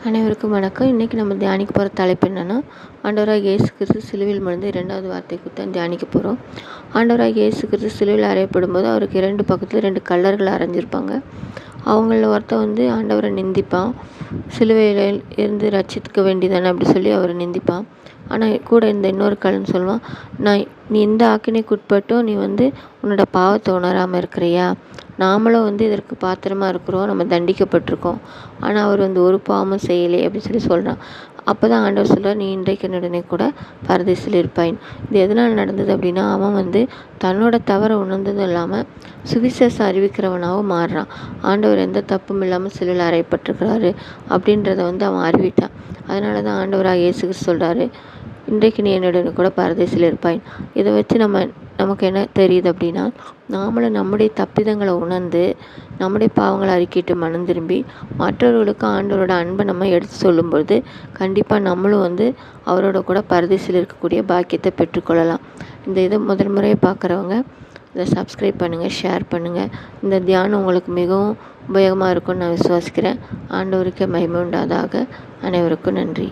அனைவருக்கும் வணக்கம். இன்றைக்கி நம்ம தியானிக்க போகிற தலைப்பு என்னென்னா, ஆண்டவராகிய இயேசு கிறிஸ்து சிலுவையில் மடிந்து 2வது வார்த்தை குறித்து தியானிக்க போகிறோம். ஆண்டவராகிய இயேசு கிறிஸ்து சிலுவையில் அறையப்படும் போது அவருக்கு 2 பக்கத்தில் 2 கல்லர்கள் அறைஞ்சிருப்பாங்க. அவங்கள ஒருத்தன் ஆண்டவரை நிந்திப்பான். சிலுவையில் இருந்து ரட்சித்துக்க வேண்டியதானே அப்படி சொல்லி அவரை நிந்திப்பான். ஆனால் கூட இந்த இன்னொரு கல்லன் சொல்லுவான், நீ இந்த ஆக்கினைக்கு உட்பட்டும் நீ உன்னோட பாவத்தை உணராமல் இருக்கிறியா? நாமளும் இதற்கு பாத்திரமாக இருக்கிறோம், நம்ம தண்டிக்கப்பட்டிருக்கோம். ஆனால் அவர் ஒரு பாவமும் செய்யலை அப்படின்னு சொல்லி சொல்கிறான். அப்போ தான் ஆண்டவர் சொல்கிறார், நீ இன்றைக்கு என்னுடனே கூட பரதேசில் இருப்பாயின். இது எதனால் நடந்தது அப்படின்னா, அவன் தன்னோட தவறை உணர்ந்ததும் இல்லாமல் சுவிசேஷம் அறிவிக்கிறவனாகவும் மாறுறான். ஆண்டவர் எந்த தப்பும் இல்லாமல் சிலுவையில் அறையப்பட்டிருக்கிறாரு அப்படின்றத அவன் அறிவிட்டான். அதனால தான் ஆண்டவராக இயேசு கிறிஸ்து சொல்கிறாரு, இன்றைக்கு நீ என்னுடன் கூட பரதேசில் இருப்பாயின். இதை வச்சு நமக்கு என்ன தெரியுது அப்படின்னா, நாமளும் நம்முடைய தப்பிதங்களை உணர்ந்து நம்முடைய பாவங்களை அறிக்கிட்டு மனம் திரும்பி மற்றவர்களுக்கு ஆண்டவரோட அன்பை நம்ம எடுத்து சொல்லும்பொழுது கண்டிப்பாக நம்மளும் அவரோட கூட பரதேசில் இருக்கக்கூடிய பாக்கியத்தை பெற்றுக்கொள்ளலாம். இந்த இதை முதல் முறையை பார்க்குறவங்க இதை சப்ஸ்கிரைப் பண்ணுங்கள், ஷேர் பண்ணுங்கள். இந்த தியானம் உங்களுக்கு மிகவும் உபயோகமாக இருக்கும்னு நான் விசுவாசிக்கிறேன். ஆண்டவருக்கே மகிமை உண்டாதாக. அனைவருக்கும் நன்றி.